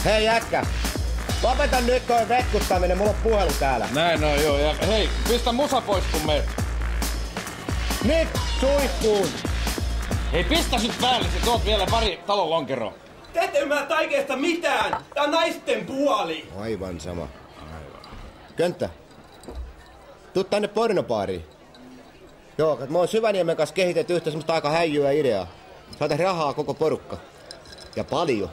Hei jätkä! Lopeta nyt toi vetkuttaminen, mulla on puhelu täällä. Näin on joo, ja hei, pistä musa pois kun meet. Nyt suihkuun! Hei, pistä sit päälle, sit oot vielä pari talon lonkeroa. Te ette ymmärrä taikeesta mitään! Tää on naisten puoli! Aivan sama. Könttä, tuu tänne pornobaariin. Joo, mä oon Syväniemen kanssa kehitetty yhtä semmoista aika häijyä ideaa. Saata rahaa koko porukka. Ja paljon.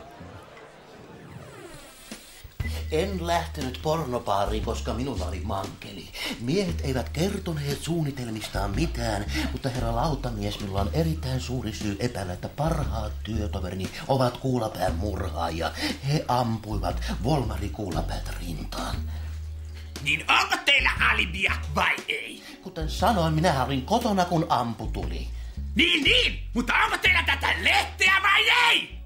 En lähtenyt pornobaariin, koska minulla oli mankeli. Miehet eivät kertoneet suunnitelmistaan mitään, mutta herra lautamies, minulla on erittäin suuri syy epäillä, että parhaat työtoverini ovat kuulapään murhaajia. He ampuivat Volmari kuulapäätä rintaan. Niin onko teillä alibia vai ei? Kuten sanoin, minä olin kotona, kun ampu tuli. Niin, mutta onko teillä tätä lehteä vai ei?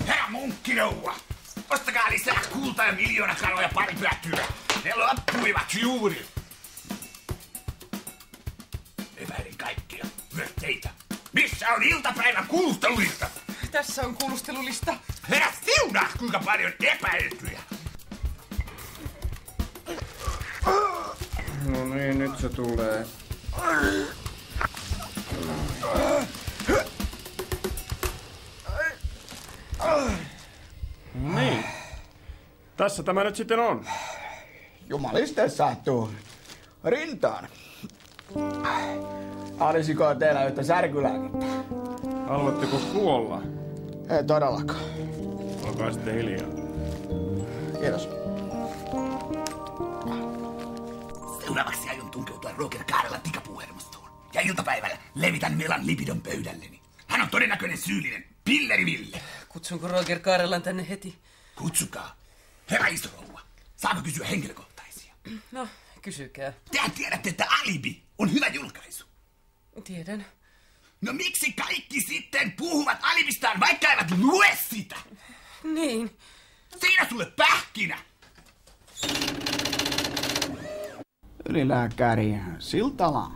Herra munkkirouva, ostakaa lisää kultaa ja miljoonakaloja pari plättyä. Ne loppuivat juuri. Epäilin kaikkia, myös teitä. Missä on iltapäivän kuulustelulista? Tässä on kuulustelulista. Herra siunaa, kuinka paljon epäiltyjä. No niin, nyt se tulee. Niin. Tässä tämä nyt sitten on. Jumaliste sattuu rintaan. Olisiko teillä yhtä särkylääkettä? Haluatteko kuolla? Ei todellakaan. Olkaa sitten hiljaa. Kiitos. Seuraavaksi aion tunkeutua Roger Kaarelan tikapuuhermostoon. Ja iltapäivällä levitän melan lipidon pöydälleni. Hän on todennäköinen syyllinen. Pilleri Ville. Kutsunko Roger Kaarelan tänne heti? Kutsukaa. Herra isorouva, saanko kysyä henkilökohtaisia? No, kysykää. Tehän tiedätte, että alibi on hyvä julkaisu. Tiedän. No miksi kaikki sitten puhuvat alibistaan, vaikka eivät lue sitä? Niin. Siinä sulle pähkinä. Ylilääkäri Siltala.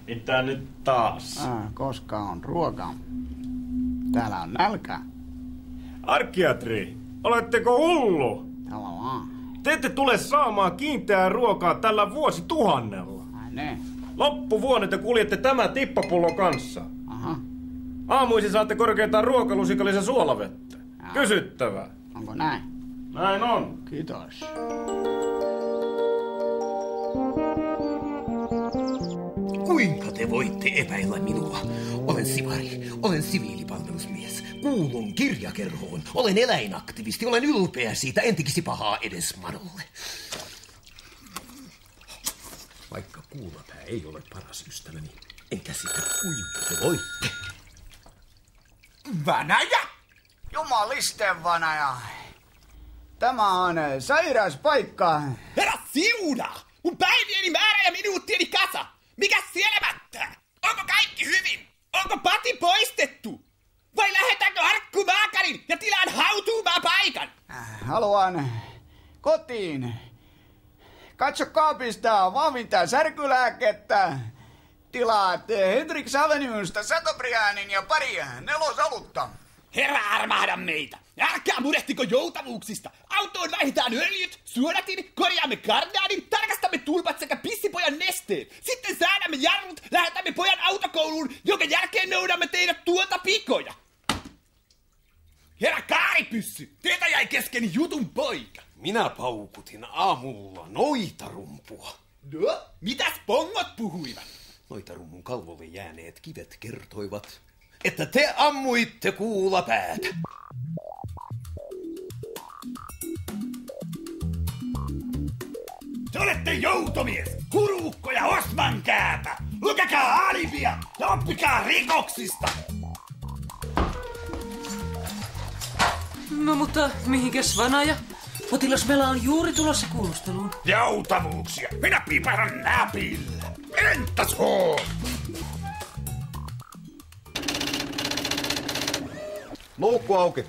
Mitä nyt taas? Koska on ruoka. Täällä on nälkä. Arkiatri, oletteko hullu? Tavallaan. Te ette tule saamaan kiinteää ruokaa tällä vuosituhannella. Ai ne. Loppuvuonna te kuljette tämä tippapullo kanssa. Aha. Aamuisin saatte korkeintaan ruokalusikallisen suolavettä. Kysyttävää. Onko näin? Näin on. Kiitos. Kuinka te voitte epäillä minua? Olen sivari, olen siviilipalvelusmies, kuulun kirjakerhoon, olen eläinaktivisti, olen ylpeä siitä, en tekisi pahaa edes Madolle. Vaikka kuulapää ei ole paras ystäväni, en käsitä kuinka te voitte. Vanaja! Jumalisten vanaja. Tämä on sairas paikka. Herra siunaa! Mun päivieni määrä ja minuuttieni kasa! Mikä siellä mättää? Onko kaikki hyvin? Onko pati poistettu? Vai lähetäänkö Arkku Maakarin ja tilaan hautuumaa paikan? Haluan kotiin. Katso kaapista vahvinta särkylääkettä. Tilaat Hendrik Avenuesta Chateaubriandin ja pari nelosalutta. Herra armahda meitä! Älkää murehtiko joutavuuksista! Autoon vaihdetaan öljyt, suodatin, korjaamme kardaanin, tarkastamme tulpat sekä pissipojan nesteet. Sitten säädämme jarrut, lähetämme pojan autokouluun, jonka jälkeen noudamme teidät tuolta pikoja. Herra Kaaripyssy, teiltä jäi kesken jutun poika. Minä paukutin aamulla noitarumpua. No, mitäs pongot puhuivat? Noitarummun kalvolle jääneet kivet kertoivat, että te ammuitte kuulapäätä. Te olette joutomies, kuruukko ja osmankääpä. Lukekaa alibia ja oppikaa rikoksista. No mutta mihinkäs vanaja? Potilas Vela on juuri tulossa kuulusteluun. Joutavuuksia, minä piiparan näpillä. Entäs hoo? Luukku auki.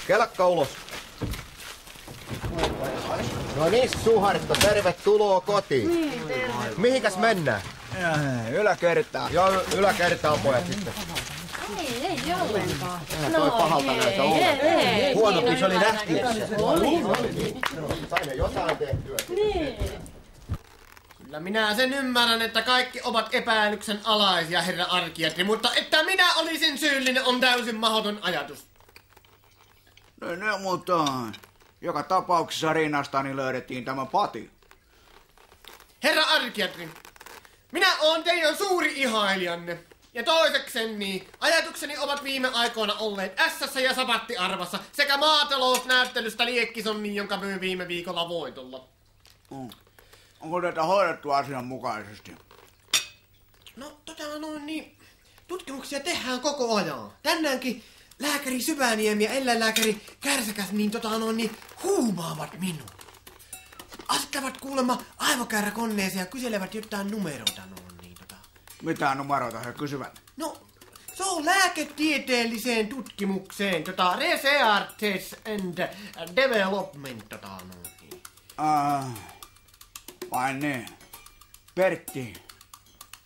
Kelkka ulos. No niin, Suharto, tervetuloa kotiin. Niin, terve. Mihinkäs mennään? Yläkertaan. Joo, yläkertaan pojat sitten. Ei ollenkaan. Toi pahalta näytä ollenkaan. Huonompi se oli nähtiössä. Saimme jotain tehtyä. Kyllä minä sen ymmärrän, että kaikki ovat epäilyksen alaisia, herra arkiatri, mutta että minä olisin syyllinen on täysin mahdoton ajatus. No, mutta joka tapauksessa rinnastani löydettiin tämä pati. Herra arkiatri, minä olen teidän suuri ihailijanne. Ja toisekseen niin, ajatukseni ovat viime aikoina olleet Ässässä ja Sapatti-arvassa sekä maatalousnäyttelystä Liekkisonni, jonka myy viime viikolla voitolla. Onko tätä hoidettu asianmukaisesti? No, tutkimuksia tehdään koko ajan. Tänäänkin lääkäri Syväniemi ja eläinlääkäri Kärsäkäs huumaavat minua. Asettavat kuulemma aivokäyräkoneeseen ja kyselevät jotain numeroita. Mitä numeroita he kysyvät? No, se on lääketieteelliseen tutkimukseen, Research and Development, Vai niin. Pertti,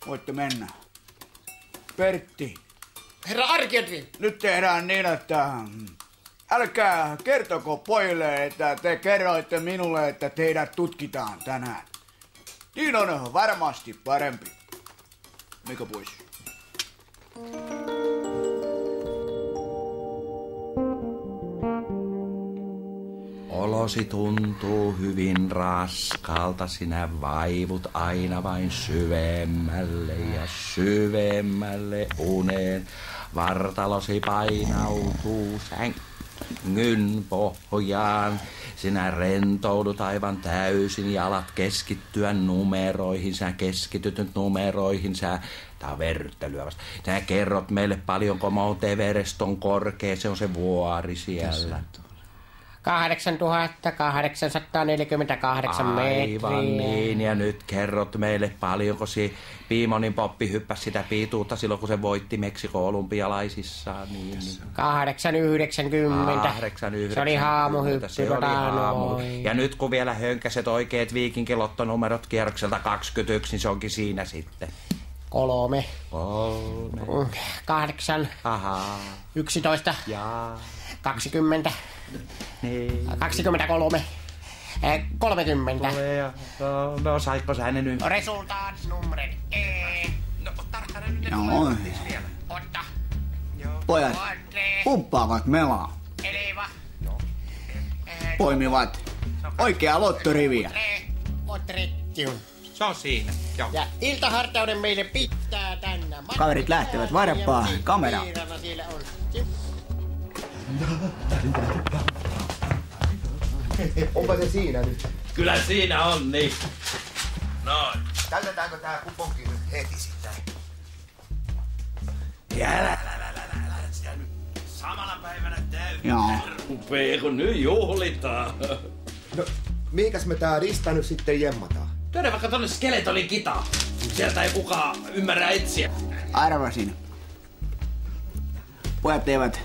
voitte mennä. Pertti. Herra arkiatri. Nyt tehdään niin, että älkää kertoko pojille, että te kerroitte minulle, että teidät tutkitaan tänään. Niin on varmasti parempi. Mikä pois? Olosi tuntuu hyvin raskalta, sinä vaivut aina vain syvemmälle ja syvemmälle uneen. Vartalosi painautuu sängyn pohjaan. Sinä rentoudut aivan täysin ja alat keskittyä numeroihin. Sä keskityt nyt numeroihin. Tää on verryttelyä vasta. Sä kerrot meille paljonko Mount Everest on korkea. Se on se vuori siellä. 8848 metriä. Aivan niin, ja nyt kerrot meille paljonko Piimonin Poppi hyppäsi sitä pituutta silloin, kun se voitti Meksiko-olympialaisissa. Niin. 890. Se oli haamuhyppy. Ja nyt kun vielä hönkäset oikeet viikinkilottonumerot kierrokselta 21, niin se onkin siinä sitten. 3. 8. 11. 20. Niin. 23. 30. No saitko sä ne nyt? Resultaat numret. No tarkkaan nyt. No. Otta. Pojat pumppaavat melaa. Poimivat oikeaa lottoriviä. Se on siinä. Joo. Ja iltahartauden meille pitää tänään. Kaverit lähtevät varppaa kameraan. Onpa se siinä nyt? Kyllä siinä on, niin. Noin. Täytetäänkö tää kuponki nyt heti sitä? Älä sitä nyt samana päivänä täytyy. Joo. Rupee, kun nyt juhlitaan. No, mihinkäs me tää rista nyt sitten jemmataan? Työdä vaikka tonne Skeletonin kitaan. Sieltä ei kukaan ymmärrä etsiä. Arvasin. Pojat eivät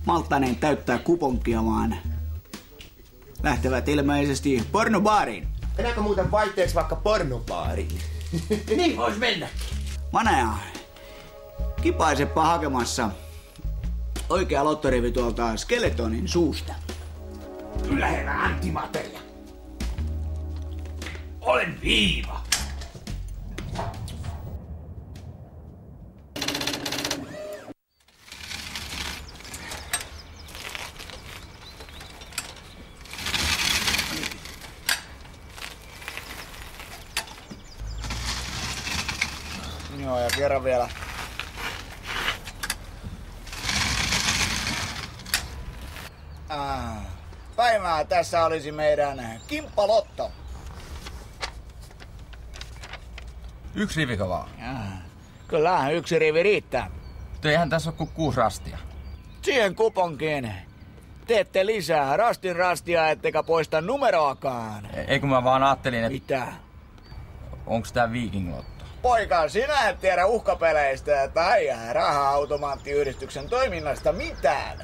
malttaneen täyttää kuponkia, vaan lähtevät ilmeisesti pornobaariin. Mennäänkö muuten vaihteeksi vaikka pornobaariin? Niin vois mennä. Manaja, kipaisepa hakemassa oikea lottorivi tuolta Skeletonin suusta. Kyllä herra antimateria. Olen viiva. Joo, ja kerran vielä. Päivää tässä olisi meidän kimppalotto. 1 rivikö vaan? Kyllä, 1 rivi riittää. Eihän tässä ole kuin 6 rastia. Siihen kuponkiin teette lisää rastia, ettekä poista numeroakaan. Ei kun mä vaan ajattelin, että... Mitä? Onks tää Viking Lotto? Poika, sinä et tiedä uhkapeleistä tai raha-automaattiyhdistyksen toiminnasta mitään.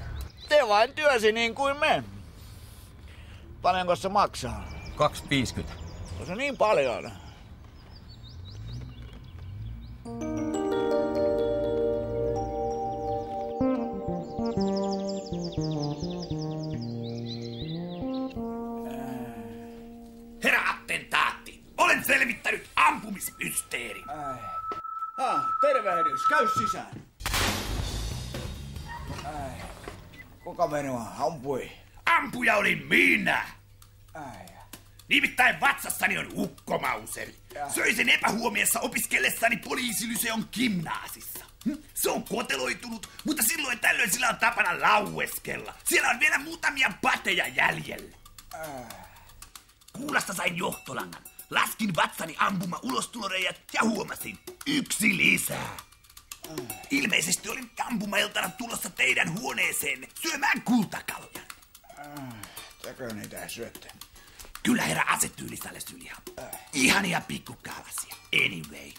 Te vain työsi niin kuin me. Paljonko se maksaa? 2,50. On se niin paljon? Herra attentaatti! Olen selvittänyt ampumismysteerin. Tervehdys, käy sisään. Kuka minua ampui? Ampuja olin minä! Nimittäin vatsassani on ukkomauseri. Söin sen epähuomiossa opiskellessani poliisilyseon gimnaasissa. Se on koteloitunut, mutta silloin tällöin sillä on tapana laueskella. Siellä on vielä muutamia pateja jäljellä. Kuulasta sain johtolangan. Laskin vatsani ampuma ulostuloreijät ja huomasin 1 lisää. Ilmeisesti olin ampumailtana tulossa teidän huoneeseenne syömään kultakaloja. Tekö niitä syötte? Kyllä herra asetyylisälle syliha. Ihania pikkukalasia. Anyway.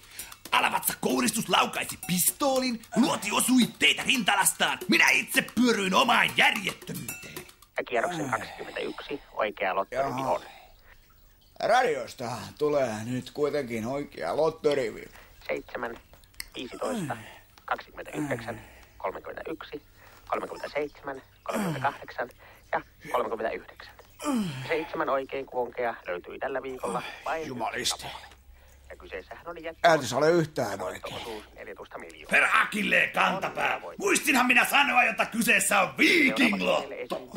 Alavatsa kouristus laukaisi pistoolin, luoti osui teitä rintalastaan. Minä itse pyöryin omaan järjettömyyteen. Ja kierroksen 21 oikea lottorivi on. Radiosta tulee nyt kuitenkin oikea lottorivi. 7, 15, 29, 31, 37, 38 ja 39. 7 oikein kuonkea löytyi tällä viikolla vain Jumaliste. Ja kyseessähän oli Ääntäs ole yhtään oikein. 14 miljoonaa. Herra Akilleen kantapää. Muistinhan minä sanoa, että kyseessä on Viking-lotto.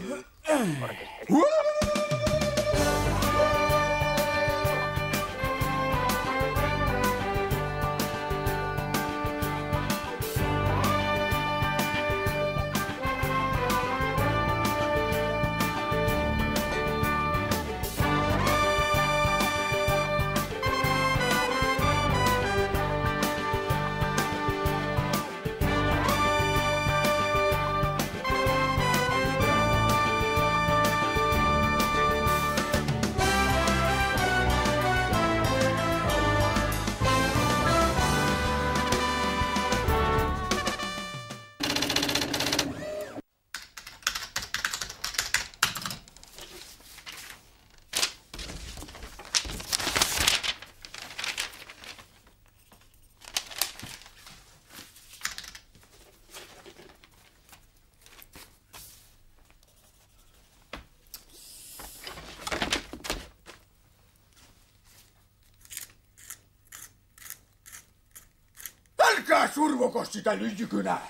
Älkää survoko sitä lyijykynää!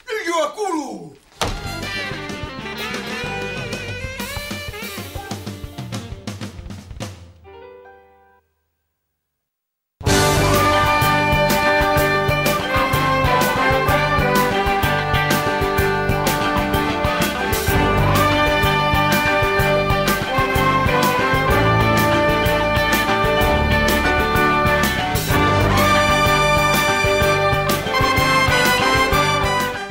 Lyijyä kuluu!